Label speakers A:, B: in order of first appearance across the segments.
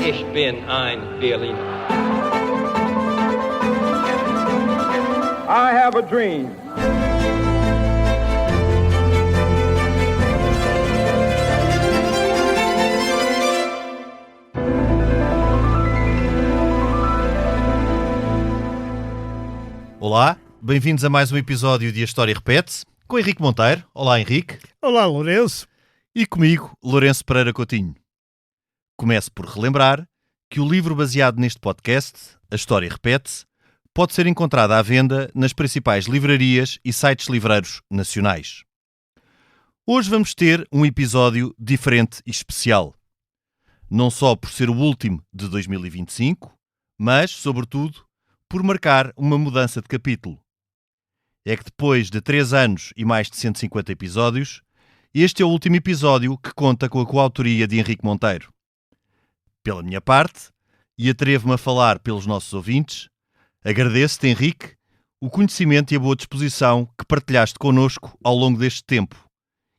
A: Ich bin ein Berliner.
B: I have a dream.
C: Olá, bem-vindos a mais um episódio de A História Repete-se, com Henrique Monteiro. Olá, Henrique.
D: Olá, Lourenço.
C: E comigo, Lourenço Pereira Coutinho. Começo por relembrar que o livro baseado neste podcast, A História Repete-se, pode ser encontrado à venda nas principais livrarias e sites livreiros nacionais. Hoje vamos ter um episódio diferente e especial. Não só por ser o último de 2025, mas, sobretudo, por marcar uma mudança de capítulo. É que depois de 3 anos e mais de 150 episódios, este é o último episódio que conta com a coautoria de Henrique Monteiro. Pela minha parte, e atrevo-me a falar pelos nossos ouvintes, agradeço-te, Henrique, o conhecimento e a boa disposição que partilhaste connosco ao longo deste tempo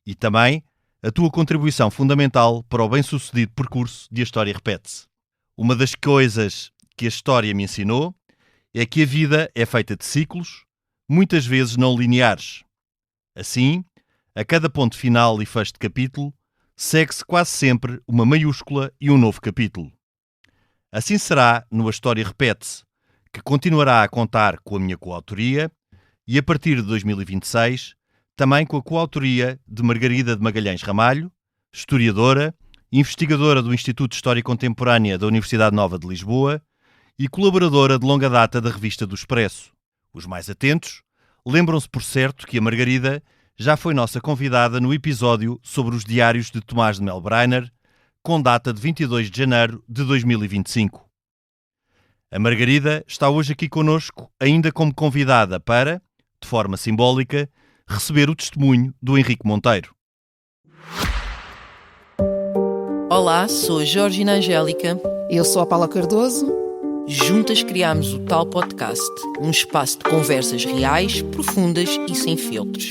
C: e também a tua contribuição fundamental para o bem-sucedido percurso de A História Repete-se. Uma das coisas que a história me ensinou é que a vida é feita de ciclos, muitas vezes não lineares. Assim, a cada ponto final e fecho de capítulo, segue-se quase sempre uma maiúscula e um novo capítulo. Assim será no A História Repete-se, que continuará a contar com a minha coautoria e, a partir de 2026, também com a coautoria de Margarida de Magalhães Ramalho, historiadora, investigadora do Instituto de História Contemporânea da Universidade Nova de Lisboa e colaboradora de longa data da revista do Expresso. Os mais atentos lembram-se, por certo, que a Margarida já foi nossa convidada no episódio sobre os diários de Tomás de Melbreiner, com data de 22 de janeiro de 2025. A Margarida está hoje aqui connosco, ainda como convidada para, de forma simbólica, receber o testemunho do Henrique Monteiro.
E: Olá, sou a Georgina Angélica.
F: Eu sou a Paula Cardoso.
E: Juntas criámos o Tal Podcast, um espaço de conversas reais, profundas e sem filtros.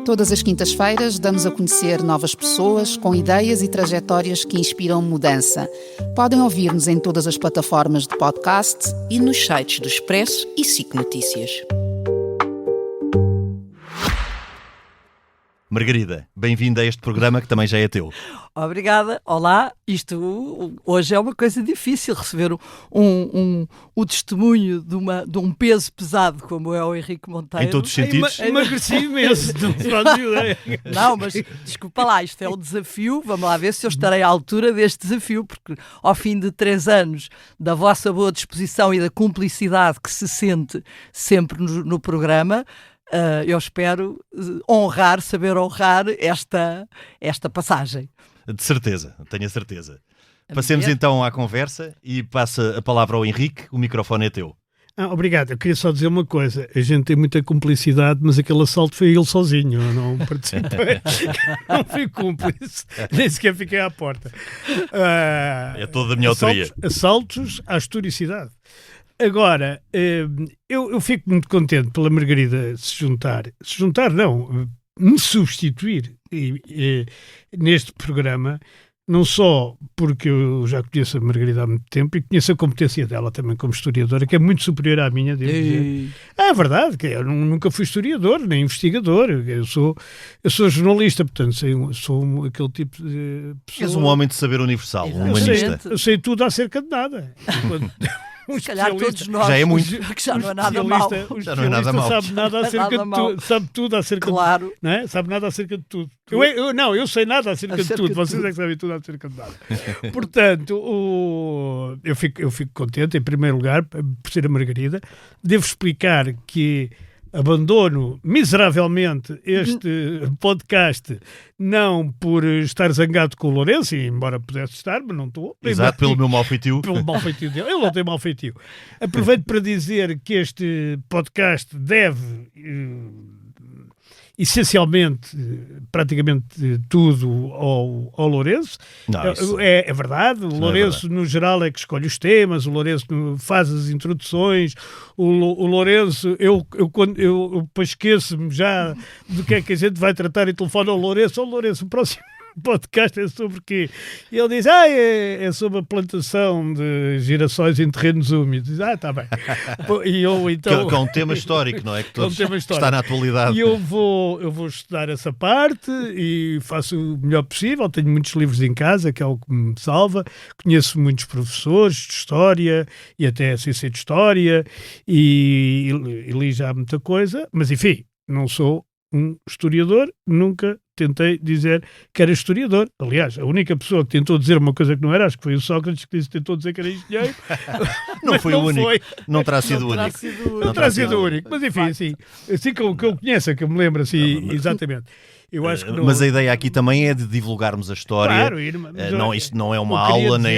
F: Todas as quintas-feiras damos a conhecer novas pessoas com ideias e trajetórias que inspiram mudança. Podem ouvir-nos em todas as plataformas de podcast
E: e nos sites do Expresso e SIC Notícias.
C: Margarida, bem-vinda a este programa que também já é teu.
D: Obrigada. Olá. Isto hoje é uma coisa difícil, receber o testemunho de um peso pesado como é o Henrique Monteiro.
C: Em todos os sentidos.
D: Emagreci imenso, não se faz ideia. Não, mas desculpa lá, isto é um desafio. Vamos lá ver se eu estarei à altura deste desafio, porque ao fim de 3 anos da vossa boa disposição e da cumplicidade que se sente sempre no programa, eu espero saber honrar esta passagem.
C: De certeza, tenho a certeza. Passemos então à conversa e passa a palavra ao Henrique, o microfone é teu.
G: Obrigado, eu queria só dizer uma coisa, a gente tem muita cumplicidade, mas aquele assalto foi ele sozinho, eu não participei, não fui cúmplice, nem sequer fiquei à porta.
C: É toda a minha autoria.
G: Assaltos à historicidade. Agora, eu fico muito contente pela Margarida me substituir neste programa, não só porque eu já conheço a Margarida há muito tempo e conheço a competência dela também como historiadora, que é muito superior à minha, devo dizer. É verdade, que eu nunca fui historiador, nem investigador, eu sou jornalista, portanto sou aquele tipo de pessoa.
C: És um homem de saber universal, um humanista.
G: Eu sei tudo acerca de nada.
D: Se calhar todos nós,
C: já é muito.
D: Que já não é nada mal.
C: Já não é nada mal.
G: Sabe nada acerca de tudo. Sabe tudo acerca
D: claro.
G: de tudo. Né? Sabe nada acerca de tudo. Eu sei nada acerca de tudo. Vocês é que sabem tudo acerca de nada. Portanto, eu fico contente, em primeiro lugar, por ser a Margarida. Devo explicar que abandono miseravelmente este podcast, não por estar zangado com o Lourenço, embora pudesse estar, mas não estou.
C: Exato, pelo meu mau feitio.
G: Pelo mau feitio dele. Ele não tem mau feitio. Aproveito para dizer que este podcast deve essencialmente, praticamente tudo ao Lourenço. Não, é verdade. O Lourenço, no geral, é que escolhe os temas, o Lourenço faz as introduções, o Lourenço, eu depois esqueço-me já do que é que a gente vai tratar e telefono ao Lourenço. Lourenço, o próximo o podcast é sobre quê? E ele diz, é sobre a plantação de girassóis em terrenos úmidos. Diz, está bem. E eu, então...
C: Que é um tema histórico, não é? Que todos
G: um tema histórico.
C: Está na atualidade.
G: E eu vou estudar essa parte e faço o melhor possível. Tenho muitos livros em casa, que é o que me salva. Conheço muitos professores de História e até a CC de História e li já muita coisa. Mas, enfim, não sou um historiador, nunca tentei dizer que era historiador. Aliás, a única pessoa que tentou dizer uma coisa que não era, acho que foi o Sócrates, que tentou dizer que era engenheiro.
C: Não foi o único. Não terá sido o único.
G: Não terá sido o único. Mas enfim, assim que eu conheço, que eu me lembro, assim, exatamente. Eu acho que não...
C: Mas a ideia aqui também é de divulgarmos a história.
G: Claro,
C: isto não é uma aula, nem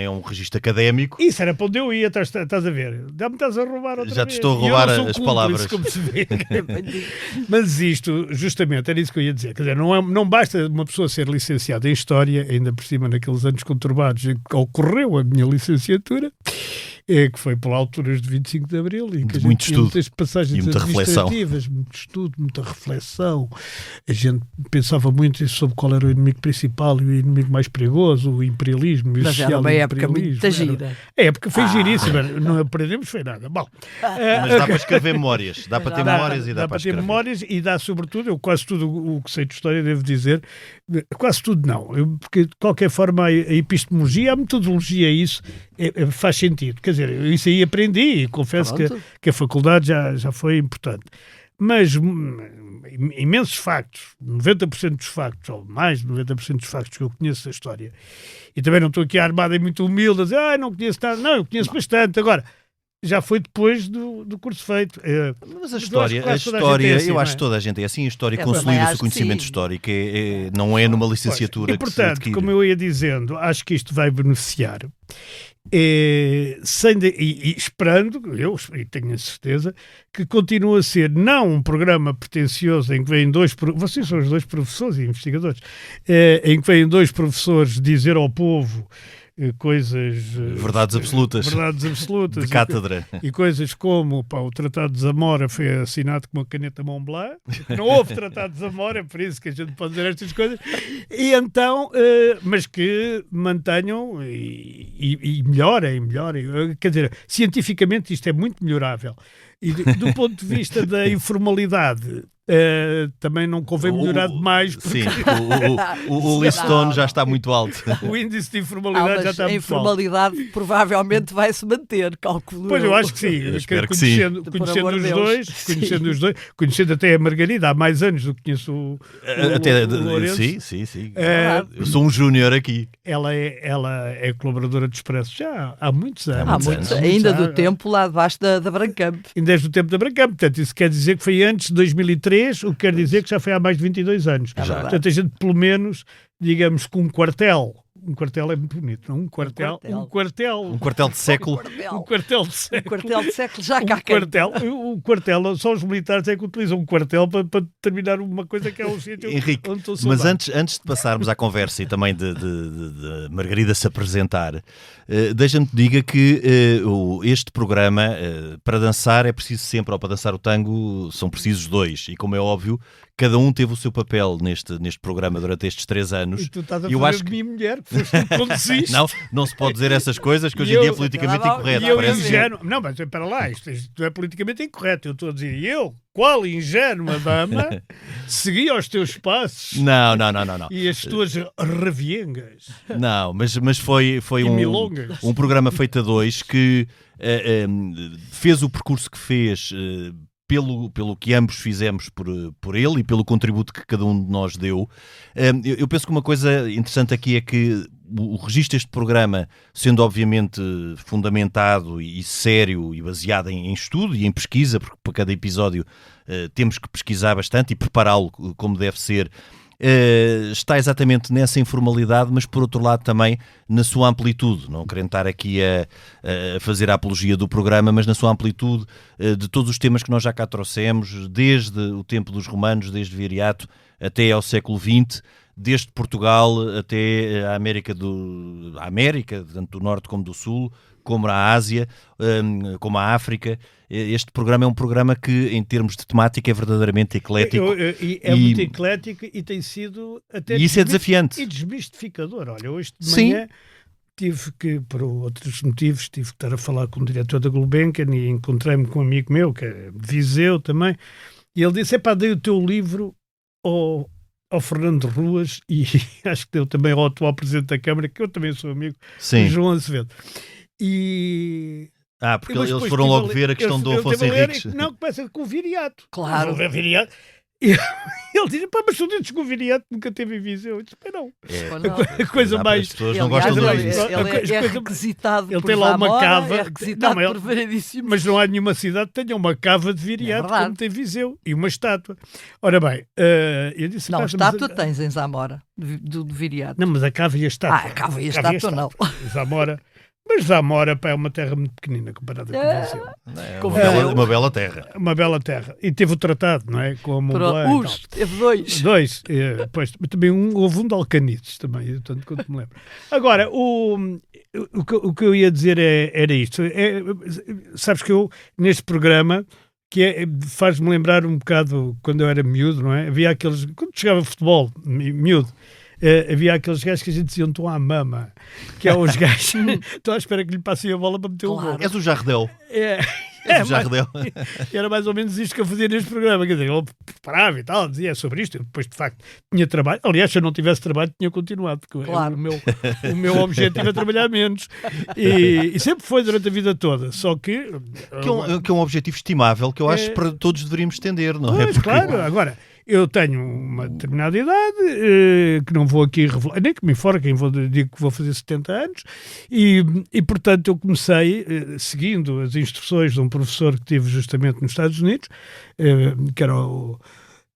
C: é um registro académico.
G: Isso era para onde eu ia, estás a ver? Já me estás a roubar outra
C: Já
G: vez.
C: te estou a roubar as palavras.
G: Como se vê. Mas isto, justamente, era isso que eu ia dizer. Quer dizer, não basta uma pessoa ser licenciada em História, ainda por cima naqueles anos conturbados em que ocorreu a minha licenciatura, que foi por alturas de 25 de Abril e que a gente tinha muitas passagens administrativas, muito estudo, muita reflexão. A gente pensava muito sobre qual era o inimigo principal e o inimigo mais perigoso, o imperialismo e o social.
D: Mas era uma época muito gira.
G: A época foi giríssima, não aprendemos foi nada. Bom,
C: mas dá para escrever memórias, dá para ter memórias e dá para escrever.
G: Dá para ter memórias e dá sobretudo, eu quase tudo o que sei de História devo dizer, quase tudo não, porque de qualquer forma a epistemologia, a metodologia, isso faz sentido. Quer dizer, isso aí aprendi e confesso que a faculdade já foi importante. Mas imensos factos, 90% dos factos, ou mais de 90% dos factos que eu conheço da História, e também não estou aqui armado e muito humilde a dizer, não conheço nada, não, eu conheço bastante. Agora, já foi depois do curso feito.
C: Mas a história, eu acho que toda a gente é assim. A história consolida-se o conhecimento histórico, não é numa licenciatura.
G: E, portanto, como eu ia dizendo, acho que isto vai beneficiar. Esperando, eu tenho a certeza, que continua a ser não um programa pretencioso em que vêm vocês são os dois professores e investigadores, em que vêm dois professores dizer ao povo coisas...
C: Verdades absolutas.
G: De
C: cátedra.
G: E coisas como o Tratado de Zamora foi assinado com uma caneta Montblanc. Não houve Tratado de Zamora, é por isso que a gente pode dizer estas coisas. E então, mas que mantenham e melhorem. Quer dizer, cientificamente isto é muito melhorável. E do ponto de vista da informalidade... também não convém melhorar demais. Porque...
C: Sim, o listone já está muito alto.
G: O índice de informalidade já está muito alto.
D: A informalidade provavelmente vai se manter, calculo.
G: Pois eu acho que sim. Conhecendo os dois, conhecendo até a Margarida há mais anos do que conheço o Lourenço.
C: Sim. Eu sou um júnior aqui.
G: Ela é colaboradora do Expresso já há muitos anos.
D: Ainda do tempo lá debaixo da Brancamp.
G: Ainda do tempo da Brancamp. Portanto, isso quer dizer que foi antes de 2003, o que quer dizer que já foi há mais de 22 anos. Portanto, a gente, pelo menos, digamos que um quartel é muito bonito, não? Um quartel de século.
D: Um quartel de século já cá.
G: O quartel, só os militares é que utilizam um quartel para determinar uma coisa que é o sítio
C: Henrique,
G: onde estou
C: mas antes de passarmos à conversa e também de Margarida se apresentar, deixa-me que diga que este programa, para dançar é preciso sempre, ou para dançar o tango, são precisos dois. E como é óbvio, cada um teve o seu papel neste programa durante estes 3 anos.
G: E tu estás a fazer de minha mulher, que foste tu que conduziste.
C: Não se pode dizer essas coisas, que hoje em dia é politicamente incorreto.
G: Não, mas para lá, isto é politicamente incorreto. Eu estou a dizer, qual ingênua dama, segui aos teus passos.
C: Não.
G: E as tuas reviengas.
C: Não, mas foi um programa feito a dois que fez o percurso que fez... Pelo que ambos fizemos por ele e pelo contributo que cada um de nós deu. Eu penso que uma coisa interessante aqui é que o registro deste programa, sendo obviamente fundamentado e sério e baseado em estudo e em pesquisa, porque para cada episódio temos que pesquisar bastante e prepará-lo como deve ser, está exatamente nessa informalidade, mas por outro lado também na sua amplitude, não querendo estar aqui a fazer a apologia do programa, mas na sua amplitude de todos os temas que nós já cá trouxemos, desde o tempo dos romanos, desde Viriato até ao século XX, desde Portugal até a América, tanto do Norte como do Sul, como a Ásia, como a África. Este programa é um programa que, em termos de temática, é verdadeiramente eclético.
G: Muito eclético e tem sido até...
C: E isso é desafiante.
G: E desmistificador. Olha, hoje de manhã tive que, por outros motivos, tive que estar a falar com o diretor da Gulbenkian e encontrei-me com um amigo meu, que é de Viseu também, e ele disse, dei o teu livro ao Fernando Ruas e acho que deu também ao atual Presidente da Câmara, que eu também sou amigo, do João Azevedo.
C: Porque eles foram logo ver a questão do Afonso Henriques.
G: Não, começa com o Viriato.
D: Claro.
G: Viriato. E ele diz, mas tu dizes que o Viriato nunca teve em Viseu. Eu disse, não.
C: A coisa
G: mais...
C: As pessoas não gostam de
D: ele é requisitado
G: ele
D: por
G: tem lá uma
D: Zamora,
G: cava.
D: é requisitado por Veradíssimo.
G: Mas não há nenhuma cidade que tenha uma cava de Viriato como tem Viseu. E uma estátua. Ora bem, eu disse...
D: Não, a estátua tens em Zamora, do Viriato.
G: Não, mas a cava e a estátua.
D: A cava e a estátua não.
G: Zamora... Mas Zamora é uma terra muito pequenina comparada com Viseu.
C: É uma bela terra.
G: Uma bela terra. E teve o tratado, não é? Com
D: teve dois.
G: Pois, mas também houve um de Alcanides também, tanto quanto me lembro. Agora, o que eu ia dizer era isto. Sabes que eu, neste programa, faz-me lembrar um bocado quando eu era miúdo, não é? Havia aqueles... Quando chegava futebol, miúdo, havia aqueles gajos que a gente dizia estão à mama, que é os gajos estão à espera que lhe passem a bola para meter o gol.
C: És o Jardel.
G: Era mais ou menos isto que eu fazia neste programa, quer dizer, ele preparava e tal, dizia sobre isto, eu depois de facto tinha trabalho, aliás, se eu não tivesse trabalho tinha continuado, porque o meu objetivo é trabalhar menos, e sempre foi durante a vida toda, só que...
C: Que é um objetivo estimável, que eu acho que para todos deveríamos estender, não é?
G: Porque... Claro, agora... Eu tenho uma determinada idade, que não vou aqui revelar, nem que me enforquem, digo que vou fazer 70 anos, e portanto eu comecei, seguindo as instruções de um professor que tive justamente nos Estados Unidos, que era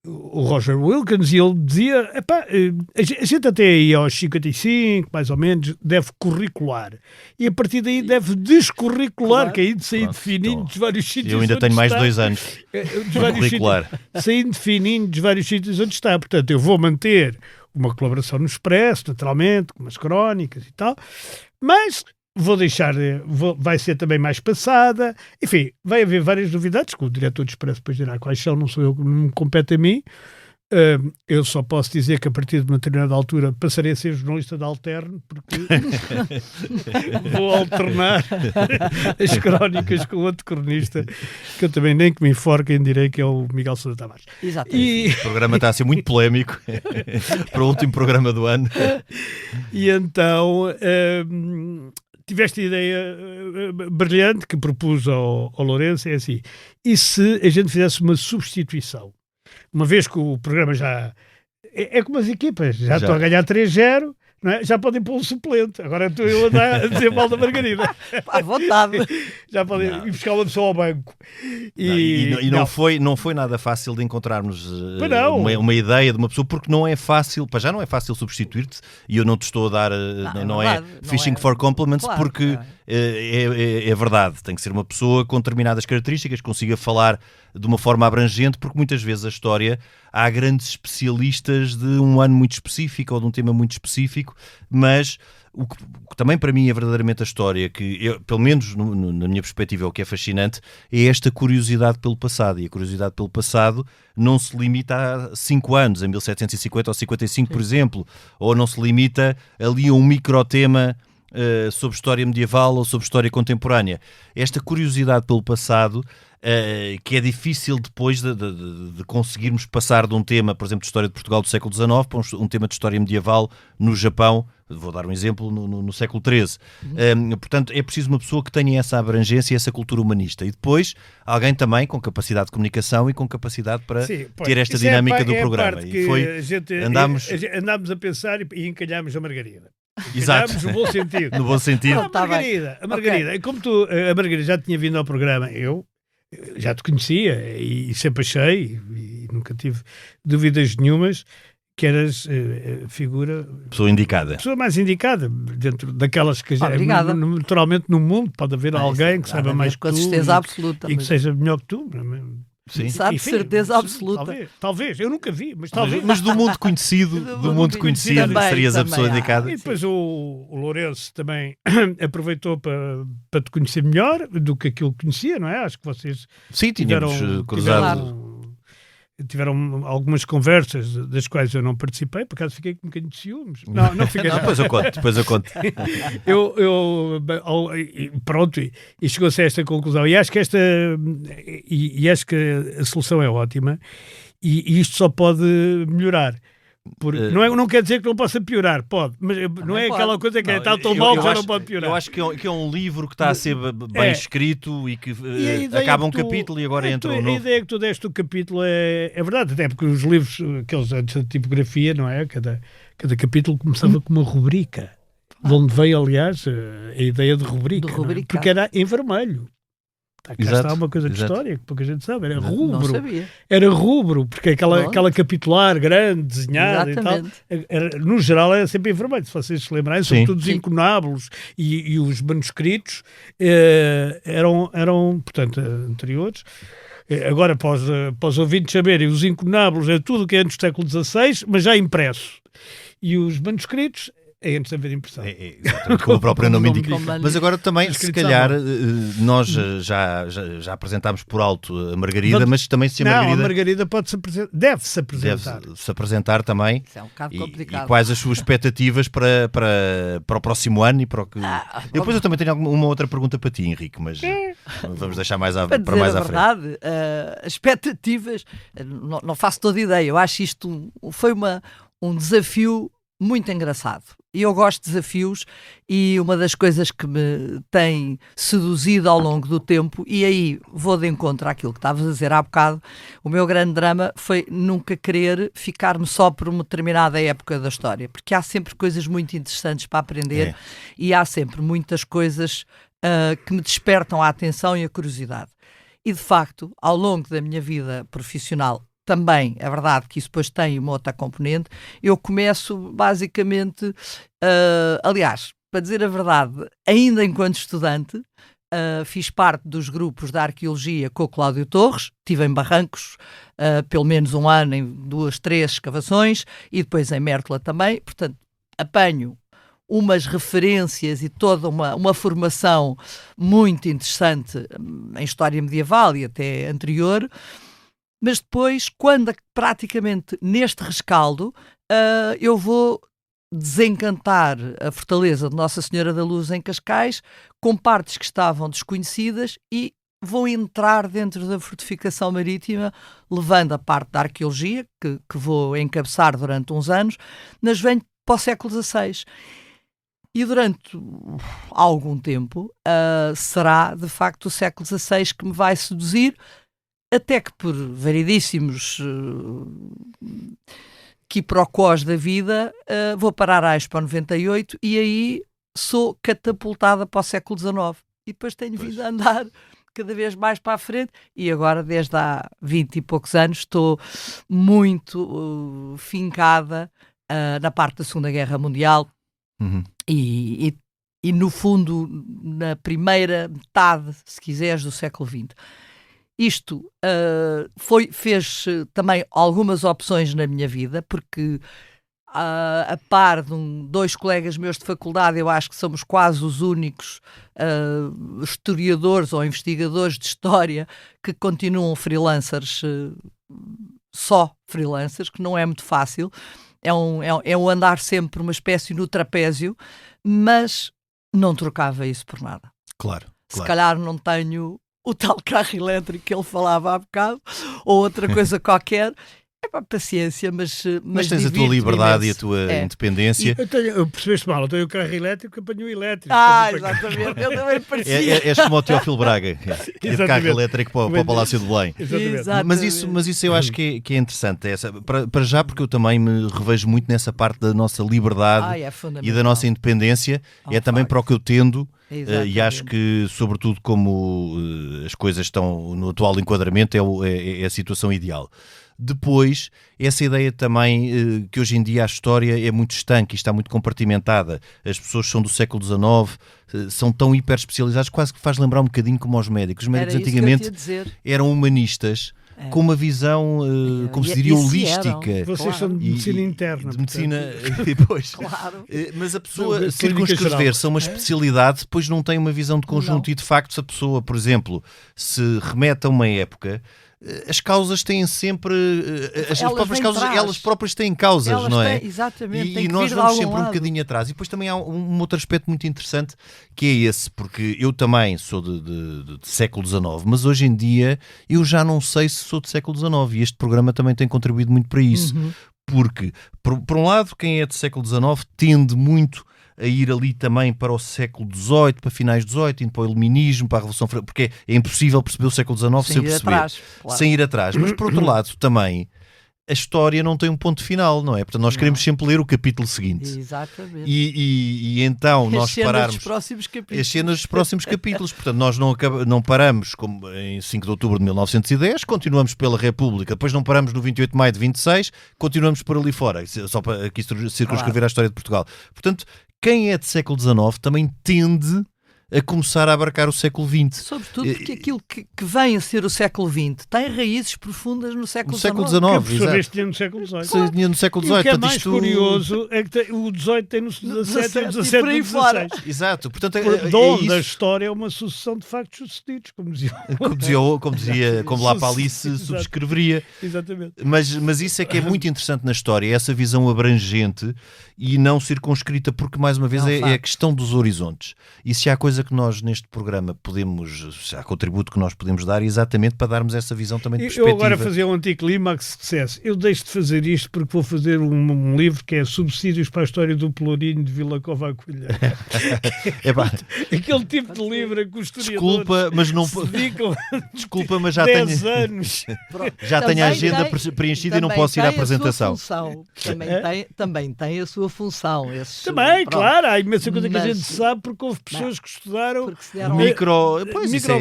G: o Roger Wilkins, e ele dizia, a gente até aí aos 55, mais ou menos, deve curricular. E a partir daí deve descurricular, que aí de sair de fininho dos vários sítios.
C: Eu ainda tenho mais de 2 anos de curricular.
G: Saindo de fininho dos vários sítios onde está. Portanto, eu vou manter uma colaboração no Expresso, naturalmente, com umas crónicas e tal, mas... Vou deixar, vai ser também mais passada, enfim, vai haver várias novidades que o diretor do Expresso depois dirá quais são, não sou eu, não me compete a mim. Eu só posso dizer que a partir de uma determinada altura passarei a ser jornalista de alterno, porque vou alternar as crónicas com outro cronista, que eu também nem que me enforquem direi que é o Miguel Sousa Tavares.
D: Exato.
C: O programa está a ser muito polémico para o último programa do ano.
G: E então... tiveste a ideia brilhante que propus ao Lourenço, é assim, e se a gente fizesse uma substituição? Uma vez que o programa já... É como as equipas, já estão a ganhar 3-0, não é? Já podem pôr um suplente. Agora estou eu a dizer mal da Margarida.
D: À vontade.
G: Já podem ir buscar uma pessoa ao banco.
C: Não foi nada fácil de encontrarmos uma ideia de uma pessoa, porque não é fácil, já não é fácil substituir-te, e eu não te estou a dar, não é fishing for compliments, claro, porque é verdade, tem que ser uma pessoa com determinadas características, que consiga falar de uma forma abrangente, porque muitas vezes a história, há grandes especialistas de um ano muito específico ou de um tema muito específico, mas o que também para mim é verdadeiramente a história, que pelo menos na minha perspectiva é o que é fascinante, é esta curiosidade pelo passado, e a curiosidade pelo passado não se limita a 5 anos, a 1750 ou 55, por exemplo, ou não se limita ali a um microtema sobre história medieval ou sobre história contemporânea. Esta curiosidade pelo passado, que é difícil depois de conseguirmos passar de um tema, por exemplo, de história de Portugal do século XIX para um tema de história medieval no Japão, vou dar um exemplo, no século XIII. Portanto, é preciso uma pessoa que tenha essa abrangência e essa cultura humanista. E depois, alguém também com capacidade de comunicação e com capacidade para ter esta dinâmica do programa.
G: E foi, andámos a pensar e encalhámos a Margarida.
C: Exato.
G: No bom sentido.
C: No bom sentido.
G: A Margarida, como a Margarida já tinha vindo ao programa, eu já te conhecia e sempre achei, e nunca tive dúvidas nenhumas, que eras figura...
C: Pessoa indicada.
G: Pessoa mais indicada, dentro daquelas que... naturalmente no mundo pode haver alguém que saiba mais que tu.
D: Com certeza absoluta.
G: E que seja melhor que tu.
C: Sim.
D: Sabe,
G: Enfim,
D: certeza absoluta.
G: Talvez, eu nunca vi, mas talvez.
C: Mas do mundo conhecido,
D: também,
C: serias a pessoa
D: também há.
C: indicada.
G: E depois o Lourenço também aproveitou para te conhecer melhor do que aquilo que conhecia, não é? Acho que vocês
C: Sim, tínhamos cruzado.
G: tiveram algumas conversas das quais eu não participei, por acaso fiquei com um bocadinho de ciúmes. Não fiquei.
C: Não, depois eu conto.
G: Pronto, e chegou-se a esta conclusão. E acho que acho que a solução é ótima e isto só pode melhorar. Não quer dizer que não possa piorar, pode, mas não é aquela coisa que está tão mal que já não pode piorar.
C: Eu acho que é um livro que está a ser bem escrito e que acaba um capítulo e agora entra um novo.
G: A ideia que tu deste do capítulo é verdade, até porque os livros, aqueles antes da tipografia, não é? Cada capítulo começava com uma rubrica, de onde veio, aliás, a ideia de rubrica, porque era em vermelho. Cá está uma coisa de história que pouca gente sabe, era rubro.
D: Não sabia.
G: Era rubro, porque aquela capitular grande, desenhada e tal, no geral era sempre em vermelho, se vocês se lembrarem, sobretudo os incunábulos e os manuscritos eram, portanto, anteriores. Agora, para os ouvintes saberem, os incunábulos é tudo o que é antes do século XVI, mas já impresso. E os manuscritos é antes de haver impressão.
C: Como o próprio nome indica. Mas agora também, se calhar, nós já apresentámos por alto a Margarida, mas também se a Margarida...
G: Não, a Margarida deve-se apresentar.
C: Deve-se apresentar também.
D: Isso é um bocado complicado.
C: E quais as suas expectativas para o próximo ano e para o que... Depois eu também tenho uma outra pergunta para ti, Henrique, mas vamos deixar para mais à frente.
D: Verdade, as expectativas, não faço toda ideia. Eu acho isto foi um desafio muito engraçado. E eu gosto de desafios e uma das coisas que me tem seduzido ao longo do tempo, e aí vou de encontro àquilo que estavas a dizer há bocado, o meu grande drama foi nunca querer ficar-me só por uma determinada época da história, porque há sempre coisas muito interessantes para aprender e há sempre muitas coisas que me despertam a atenção e a curiosidade. E de facto, ao longo da minha vida profissional, também é verdade que isso depois tem uma outra componente. Eu começo basicamente, aliás, para dizer a verdade, ainda enquanto estudante, fiz parte dos grupos da arqueologia com o Cláudio Torres, estive em Barrancos pelo menos um ano em 2, 3 escavações e depois em Mértola também, portanto apanho umas referências e toda uma formação muito interessante em história medieval e até anterior. Mas depois, quando praticamente neste rescaldo, eu vou desencantar a fortaleza de Nossa Senhora da Luz em Cascais, com partes que estavam desconhecidas, e vou entrar dentro da fortificação marítima, levando a parte da arqueologia, que vou encabeçar durante uns anos, mas venho para o século XVI. E durante algum tempo será, de facto, o século XVI que me vai seduzir, até que por variedíssimos quiproquós da vida vou parar à Expo 98 e aí sou catapultada para o século XIX. E depois tenho vindo a andar cada vez mais para a frente e agora, desde há 20 e poucos anos, estou muito fincada na parte da Segunda Guerra Mundial e, no fundo, na primeira metade, se quiseres, do século XX. Isto fez também algumas opções na minha vida, porque a par de 2 colegas meus de faculdade, eu acho que somos quase os únicos historiadores ou investigadores de história que continuam freelancers, só freelancers, que não é muito fácil. É um andar sempre uma espécie no trapézio, mas não trocava isso por nada.
C: Claro.
D: Se calhar não tenho o tal carro elétrico que ele falava há bocado, ou outra coisa qualquer. É para paciência, mas
C: tens a tua liberdade e a tua independência.
G: Eu percebeste mal, eu tenho o carro elétrico, apanho o elétrico.
D: Exatamente, eu também parecia.
C: És como o Teófilo Braga, é de carro elétrico para o Palácio de Belém. Mas isso eu acho que é interessante, para já, porque eu também me revejo muito nessa parte da nossa liberdade e da nossa independência, também para o que eu tendo. E acho que, sobretudo, como as coisas estão no atual enquadramento, é a situação ideal. Depois, essa ideia também que hoje em dia a história é muito estanque e está muito compartimentada. As pessoas são do século XIX, são tão hiper especializadas, quase que faz lembrar um bocadinho como aos médicos. Os médicos antigamente eram humanistas, com uma visão, como se diria, holística.
G: Vocês são de medicina interna.
C: De medicina, depois.
D: Claro.
C: Mas a pessoa
G: Não,
C: circunscrever-se a uma especialidade, depois não tem uma visão de conjunto. E de facto, se a pessoa, por exemplo, se remete a uma época, as causas têm sempre. As próprias causas, elas próprias têm causas, não é?
D: Exatamente.
C: E nós vamos sempre um bocadinho atrás. E depois também há um outro aspecto muito interessante, que é esse, porque eu também sou de século XIX, mas hoje em dia eu já não sei se sou de século XIX, e este programa também tem contribuído muito para isso. Porque, por um lado, quem é de século XIX tende muito a ir ali também para o século XVIII, para finais do XVIII, indo para o Iluminismo, para a Revolução Francesa, porque é impossível perceber o século XIX sem perceber, sem ir atrás. Mas, por outro lado, também a história não tem um ponto final, não é? Portanto, nós queremos sempre ler o capítulo seguinte.
D: Exatamente.
C: E então nós pararmos...
D: As
C: cenas dos próximos capítulos. Portanto, nós não paramos como em 5 de outubro de 1910, continuamos pela República, depois não paramos no 28 de maio de 26, continuamos por ali fora, só para aqui circunscrever a história de Portugal. Portanto, quem é de século XIX também tende a começar a abarcar o século XX.
D: Sobretudo porque aquilo que vem a ser o século XX tem raízes profundas no século XIX.
G: Que a professora tinha no século XVIII.
C: Tinha no século XVIII.
G: E o que é mais curioso é que o XVIII tem no XVII e o XVII no XVI.
C: Exato. Portanto,
G: de onde a história é uma sucessão de factos sucedidos,
C: como lá para Alice subscreveria.
G: Exatamente.
C: Mas isso é que é muito interessante na história, essa visão abrangente e não circunscrita, porque mais uma vez é a questão dos horizontes. E se há coisa que nós neste programa se há contributo que nós podemos dar, exatamente para darmos essa visão também de perspectiva.
G: Eu agora fazia um anticlímax se dissesse, eu deixo de fazer isto porque vou fazer um livro que é Subsídios para a História do Pelourinho de Vila Cova à Covilhã. Aquele tipo de livro em que os historiadores
C: Desculpa, mas já
G: 10 anos.
C: Já tenho a agenda preenchida e não posso ir à apresentação.
D: Também tem a sua função.
G: Também, claro, há imensa coisa que a gente sabe porque houve pessoas que estudaram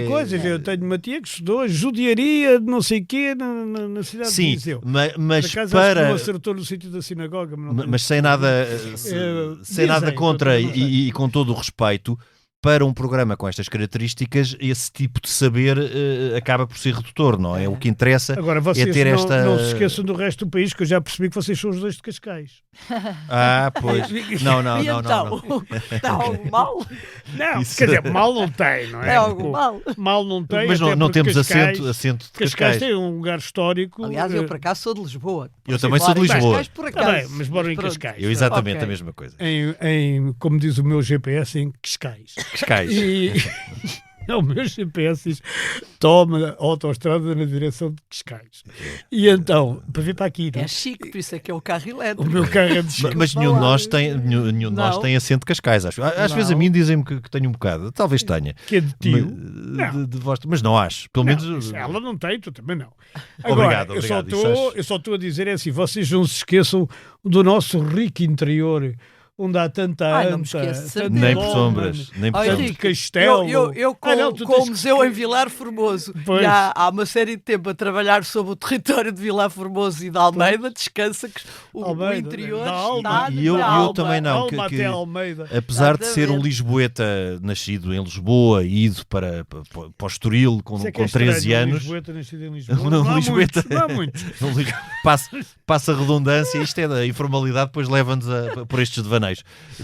G: coisas. Eu tenho uma tia que estudou judiaria de não sei o quê na cidade de Viseu.
C: Mas
G: acaso,
C: para...
G: não acertou no sítio da sinagoga.
C: Mas sem nada, sem nada contra e com todo o respeito, para um programa com estas características, esse tipo de saber acaba por ser redutor, não é? O que interessa
G: agora, vocês
C: é ter esta...
G: não se esqueçam do resto do país, que eu já percebi que vocês são os dois de Cascais.
C: Pois. Não.
D: Está algo mal?
G: Não, quer dizer, mal não tem, não é?
D: É algo mal.
G: Mal não tem.
C: Mas não temos assento de
G: Cascais tem um lugar histórico.
D: Aliás, eu por acaso sou de Lisboa.
C: Eu também sou de Lisboa.
G: Mas moro em Cascais.
C: Eu exatamente a mesma coisa.
G: Como diz o meu GPS, em Cascais. E o meu GPS diz, toma a autoestrada na direção de Cascais. E então, para vir para aqui...
D: É chique, por isso é que é o carro elétrico.
G: O meu carro é de chique.
C: Mas nenhum de nós tem assento de Cascais. Às vezes a mim dizem-me que tenho um bocado. Talvez tenha.
G: Que é de tio.
C: Mas não acho. Pelo menos...
G: Ela não tem, tu também não. Agora,
C: obrigado.
G: Eu só estou a dizer assim, vocês não se esqueçam do nosso rico interior, onde há tanta anta,
C: nem por sombras, nem por
G: tanto castelo.
D: Eu com o museu em Vilar Formoso, e há uma série de tempo a trabalhar sobre o território de Vilar Formoso e de Almeida, descansa que o interior está
C: e eu também não, apesar de ser um lisboeta nascido em Lisboa e ido para o Estoril com 13 anos,
G: Lisboeta nascido em Lisboa. Não há muitos.
C: Passa a redundância, isto é da informalidade, depois leva-nos por estes devaneios.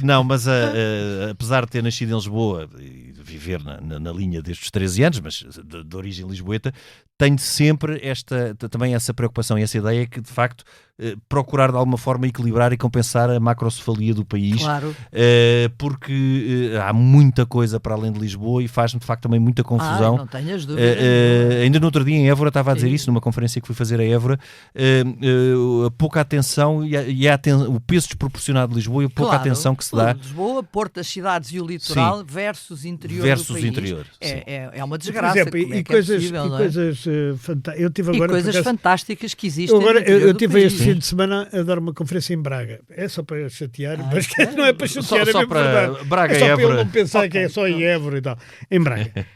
C: Não, mas apesar de ter nascido em Lisboa e viver na linha destes 13 anos, mas de origem lisboeta, tenho sempre também essa preocupação e essa ideia que, de facto, procurar de alguma forma equilibrar e compensar a macrocefalia do país,
D: claro.
C: Porque há muita coisa para além de Lisboa e faz-me, de facto, também muita confusão.
D: Não tenhas dúvidas.
C: Ainda no outro dia em Évora estava a dizer isso, numa conferência que fui fazer a Évora, a pouca atenção e o peso desproporcionado de Lisboa e a pouca atenção que se dá.
D: Lisboa, Porto, das cidades e o litoral versus interior do país.
C: Interior.
D: É uma desgraça.
G: Por exemplo, eu tive agora
D: coisas fantásticas que existem.
G: Eu tive este fim de semana a dar uma conferência em Braga. É só para chatear, mas não é para chatear,
C: só para Braga,
G: é só para
C: Évora.
G: eu não pensar que é só em Évora e tal. Em Braga.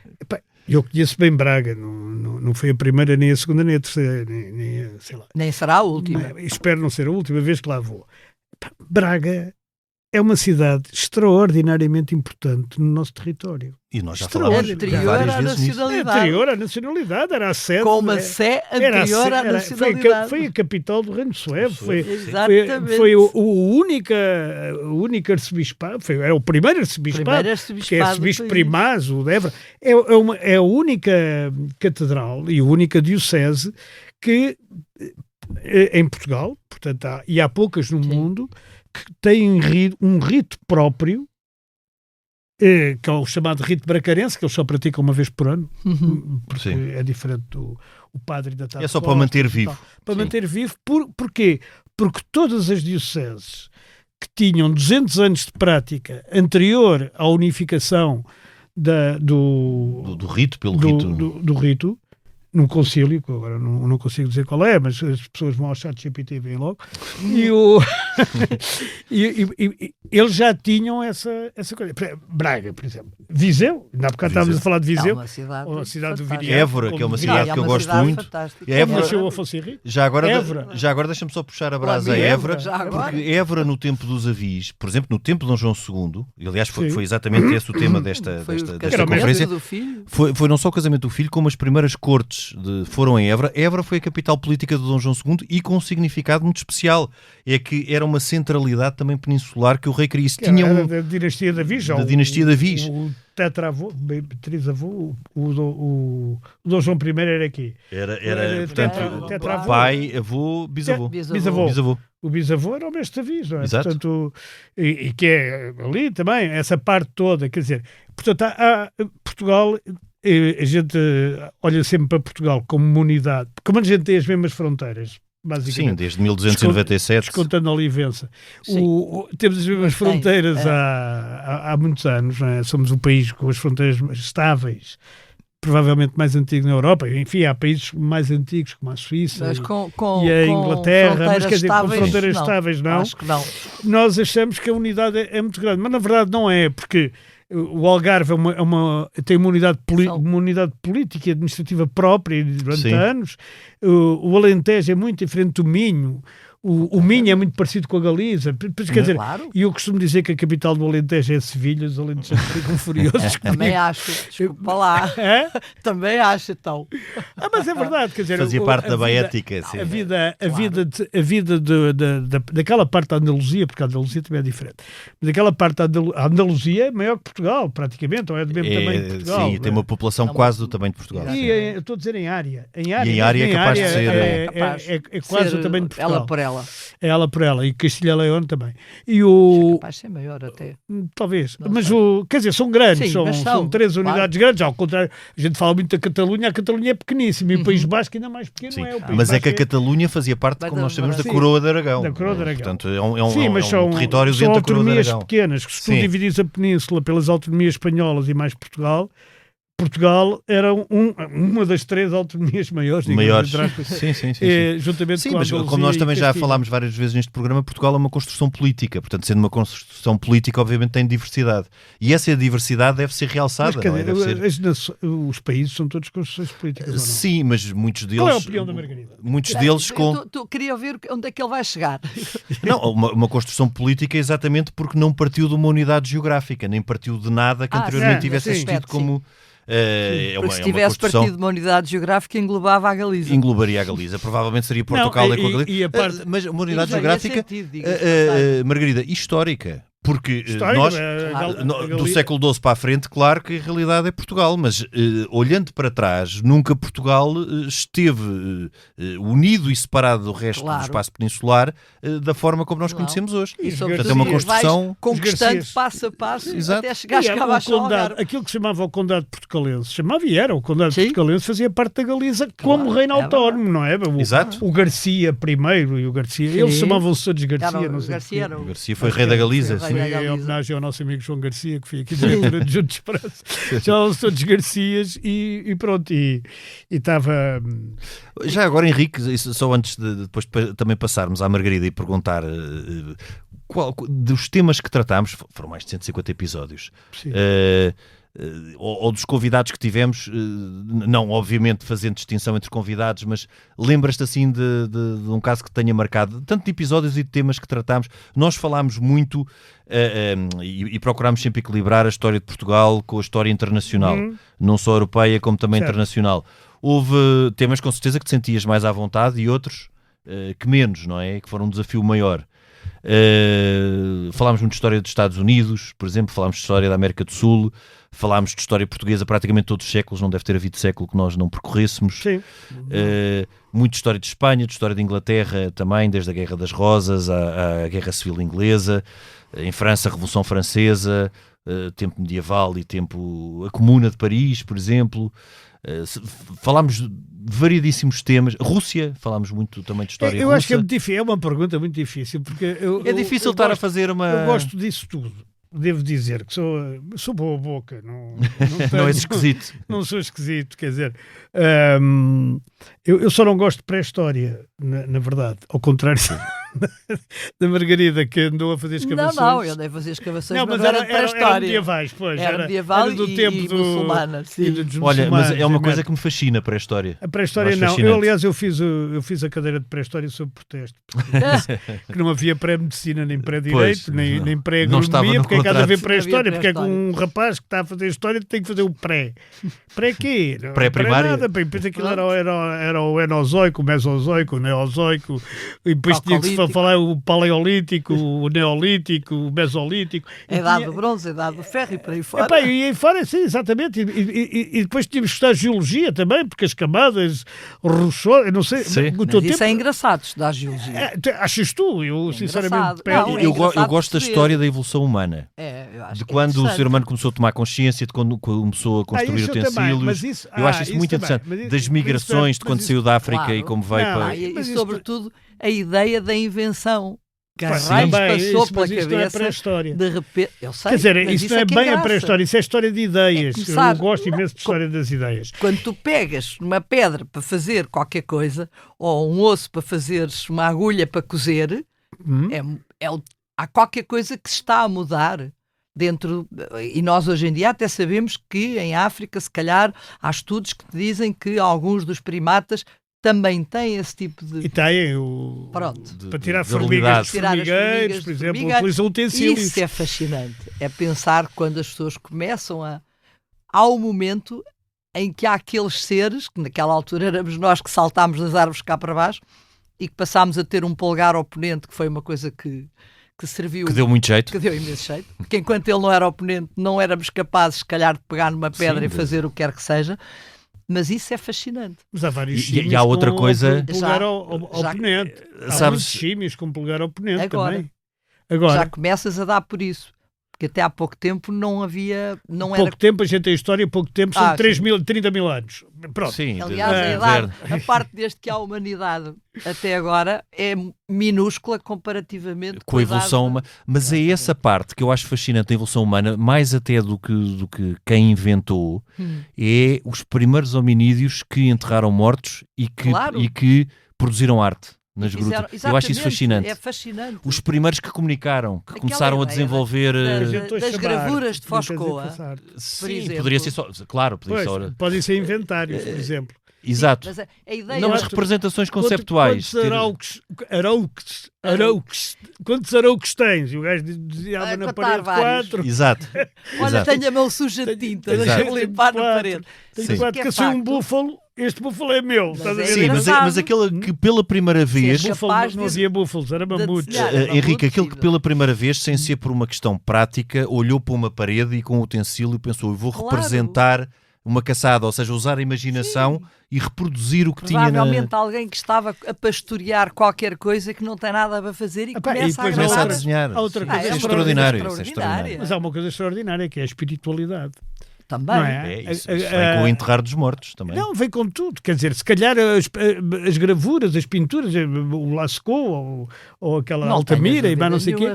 G: Eu conheço bem Braga, não foi a primeira, nem a segunda, nem a terceira, sei lá.
D: Nem será a última.
G: Espero não ser a última vez que lá vou. Braga é uma cidade extraordinariamente importante no nosso território.
C: E nós já falámos várias vezes nisso.
G: Anterior à nacionalidade, era a sede.
D: Com uma sé anterior à nacionalidade.
G: Foi a capital do Reino Suevo.
D: Exatamente.
G: Foi o único arcebispado, é o primeiro arcebispado, que é arcebispo primaz, o de Évora. É a única catedral e a única diocese que, em Portugal, portanto, há poucas no mundo, que têm um rito próprio, que é o chamado rito bracarense, que eles só praticam uma vez por ano, porque é diferente do padre da Taça.
C: É só para manter vivo.
G: Para manter vivo. Porquê? Porque todas as dioceses que tinham 200 anos de prática anterior à unificação do
C: rito,
G: do rito, num concílio, que agora não consigo dizer qual é, mas as pessoas vão ao chat GPT e veem logo, e eles já tinham essa coisa. Braga, por exemplo. Viseu, ainda há bocado estávamos a falar de Viseu,
D: ou
G: a cidade do Viriato.
C: Évora, que é uma cidade que eu gosto muito.
G: Nasceu o Afonso Henrique.
C: Já agora deixa-me só puxar a brasa a Évora, porque Évora, no tempo dos avis, por exemplo, no tempo de Dom João II, e aliás foi exatamente esse o tema desta conferência, foi não só o casamento do filho, como as primeiras cortes foram em Évora. Évora foi a capital política de Dom João II e com um significado muito especial. É que era uma centralidade também peninsular que o rei queria.
G: Era da dinastia de Avis.
C: Da dinastia de Avis.
G: O tetravô, trisavô, o Dom João I era aqui.
C: Era portanto, pai, avô, bisavô. O bisavô era o mestre de Avis, não é? Exato.
G: Portanto, e que é ali também, essa parte toda, quer dizer, portanto, Portugal, a gente olha sempre para Portugal como uma unidade, como a gente tem as mesmas fronteiras, basicamente.
C: Sim, desde 1297.
G: Descontando a Olivença. Temos as mesmas fronteiras há muitos anos, não é? Somos um país com as fronteiras estáveis, provavelmente mais antigo na Europa. Enfim, há países mais antigos como a Suíça e a Inglaterra, mas quer dizer, com fronteiras estáveis não.
D: Acho que não.
G: Nós achamos que a unidade é muito grande, mas na verdade não é, porque o Algarve tem uma unidade política e administrativa própria durante anos. O Alentejo é muito diferente do Minho. O Minho é muito parecido com a Galiza. Quer dizer, e eu costumo dizer que a capital do Alentejo é Sevilha, os alentejanos ficam furiosos.
D: Também acho, desculpa lá. Também acho, então.
G: Mas é verdade, quer dizer...
C: Fazia parte da Baética, sim.
G: A vida daquela parte da Andaluzia, porque a Andaluzia também é diferente, mas daquela parte da Andaluzia é maior que Portugal, praticamente, ou é do mesmo tamanho que Portugal.
C: Sim, tem uma população quase do tamanho de Portugal.
G: E eu estou a dizer em área. Em
C: área é capaz de ser...
G: É quase o tamanho de Portugal.
D: Ela por ela.
G: É ela por ela, e Castilha-León também.
D: É capaz de ser maior até.
G: Talvez. Mas quer dizer, são grandes, são 3 unidades grandes. Ao contrário, a gente fala muito da Catalunha, a Catalunha é pequeníssima, e o País Basco ainda mais pequeno. Não é o País
C: Mas
G: Basco
C: é que a Catalunha fazia parte, como nós sabemos, da Coroa de Aragão.
G: Da Coroa de Aragão.
C: Portanto, é um território dentro da Coroa de Aragão.
G: São autonomias pequenas, que se tu dividires a península pelas autonomias espanholas e mais Portugal era uma das 3 autonomias maiores.
C: Sim.
G: Juntamente com
C: mas como nós também já falámos várias vezes neste programa, Portugal é uma construção política. Portanto, sendo uma construção política, obviamente tem diversidade. E essa diversidade deve ser realçada.
G: Os países são todos construções políticas, ou não?
C: Sim, mas muitos deles...
G: Qual é a opinião da Margarida?
C: Muitos deles com...
D: Queria ver onde é que ele vai chegar.
C: Não, uma construção política exatamente porque não partiu de uma unidade geográfica, nem partiu de nada que anteriormente tivesse existido como...
D: Porque se tivesse partido de uma unidade geográfica, englobava a Galiza.
C: Englobaria a Galiza. Provavelmente seria Portugal com a Galiza. Mas uma unidade geográfica, Margarida, histórica. Porque nós, do século XII para a frente, claro que a realidade é Portugal, mas olhando para trás, nunca Portugal esteve unido e separado do resto do espaço peninsular da forma como nós conhecemos hoje. Portanto, é uma construção...
D: conquistando passo a passo até chegar abaixo ao Algarve.
G: Aquilo que se chamava o Condado Portucalense, o Condado Portucalense fazia parte da Galiza como reino autónomo, não é? O Garcia primeiro e o Garcia, eles chamavam-se todos Garcia, não sei.
C: O Garcia foi rei da Galiza, sim.
G: Em homenagem ao nosso amigo João Garcia, que foi aqui diretor adjunto de Expresso. Chamavam-se todos Garcias e pronto, e estava...
C: Já agora, Henrique, só antes de depois também passarmos à Margarida e perguntar dos temas que tratámos, foram mais de 150 episódios, ou dos convidados que tivemos, não obviamente fazendo distinção entre convidados, mas lembras-te assim de um caso que tenha marcado, tanto de episódios e de temas que tratámos. Nós falámos muito e procurámos sempre equilibrar a história de Portugal com a história internacional, não só europeia como também internacional. Houve temas com certeza que te sentias mais à vontade e outros que menos, não é? Que foram um desafio maior. Falámos muito de história dos Estados Unidos, por exemplo, falámos de história da América do Sul, falámos de história portuguesa praticamente todos os séculos, não deve ter havido século que nós não percorrêssemos.
G: Sim.
C: Muito de história de Espanha, de história de Inglaterra também, desde a Guerra das Rosas à Guerra Civil Inglesa, em França, a Revolução Francesa, tempo medieval e a Comuna de Paris, por exemplo. Falámos de variedíssimos temas. Rússia, falámos muito também de história russa.
G: Eu acho que é muito difícil, é uma pergunta muito difícil, porque
C: é difícil estar a fazer uma...
G: Eu gosto disso tudo. Devo dizer que sou boa boca, não
C: não és esquisito.
G: Não sou esquisito, quer dizer, eu só não gosto de pré-história, na verdade, ao contrário da Margarida, que andou a fazer escavações.
D: Não, eu andei a fazer escavações,
G: não, mas
D: era pré-história.
G: Era medievais, pois.
D: Era medieval
G: era do tempo
D: e muçulmana, sim.
C: Olha, mas é uma coisa que me fascina, a pré-história.
G: A pré-história não. Aliás, eu fiz a cadeira de pré-história sob protesto, porque não havia pré-medicina, nem pré-direito, nem pré-agronomia, porque é que há de haver pré-história, porque é que um rapaz que está a fazer história tem que fazer o pré. Pré quê?
C: Pré-primária?
G: Nada, depois aquilo era o Enozoico, o Mesozoico, o Neozoico, e depois tinha que se falar o Paleolítico, o Neolítico, o Mesolítico.
D: A idade do bronze, a idade do ferro e por aí fora.
G: E aí fora, sim, exatamente. E depois tínhamos que estudar geologia também, porque as camadas, Rousseau, eu não sei.
D: Isso é engraçado, estudar geologia.
G: Achas tu? Eu, sinceramente,
C: eu gosto da história da evolução humana. De quando o ser humano começou a tomar consciência, de quando começou a construir utensílios. Eu acho isso muito interessante. Das migrações, de quando saiu da África e como veio para...
D: E sobretudo a ideia da invenção. Que raios passou pela cabeça de repente. Eu sei,
G: quer dizer, isso não é bem a pré-história, isso é a história de ideias. Eu gosto imenso de história das ideias.
D: Quando tu pegas uma pedra para fazer qualquer coisa, ou um osso para fazeres uma agulha para cozer, há qualquer coisa que se está a mudar dentro. E nós hoje em dia até sabemos que em África, se calhar, há estudos que dizem que alguns dos primatas também tem esse tipo de...
G: E tem para tirar formigas de formigueiros, por exemplo, utilizam utensílios.
D: Isso é fascinante. É pensar quando as pessoas começam a... Há um momento em que há aqueles seres, que naquela altura éramos nós que saltámos das árvores cá para baixo e que passámos a ter um polegar oponente, que foi uma coisa que serviu...
C: Que deu muito jeito.
D: Que deu imenso jeito. Porque enquanto ele não era oponente, não éramos capazes, se calhar, de pegar numa pedra e fazer o que quer que seja. Mas isso é fascinante.
G: Mas há vários
C: e há outra coisa...
G: Com polegar oponente. Há muitos símios com polegar oponente também.
D: Agora, já começas a dar por isso. Porque até há pouco tempo não havia...
G: Pouco tempo, a gente tem história, pouco tempo são 30 mil anos. Pronto.
C: Sim,
D: aliás, a parte desde que há humanidade até agora é minúscula comparativamente
C: com a evolução humana. Mas é essa parte que eu acho fascinante da evolução humana, mais até do que quem inventou, é os primeiros hominídeos que enterraram mortos e que produziram arte nas grutas. Eu acho isso fascinante.
D: É fascinante.
C: Os primeiros que comunicaram, que começaram a desenvolver...
D: Das gravuras de Foscoa,
C: por exemplo. Poderia ser só... Claro,
G: podem ser inventários, por exemplo.
C: Exato.
D: Mas a ideia
C: não as representações conceptuais.
G: Quantos araucos tens? E o gajo dizia na parede 4.
C: Exato.
D: Olha, tenho a mão suja de tinta, deixa-me limpar na parede.
G: Tenho 4, que eu sou um búfalo. Este búfalo é meu.
C: Mas aquele que pela primeira vez...
G: Não havia búfalos, era mamutos.
C: Henrique, aquele que pela primeira vez, sem ser por uma questão prática, olhou para uma parede e com um utensílio pensou, eu vou representar uma caçada, ou seja, usar a imaginação e reproduzir o que tinha
D: Provavelmente alguém que estava a pastorear qualquer coisa que não tem nada a fazer e começa a
C: desenhar.
G: Há outra coisa
C: extraordinário.
G: Mas há uma coisa extraordinária que é a espiritualidade.
D: Também.
G: Não é?
C: Isso vem com o enterrar dos mortos também.
G: Não, vem com tudo. Quer dizer, se calhar as gravuras, as pinturas, o Lascaux ou aquela Altamira e mais não sei o quê.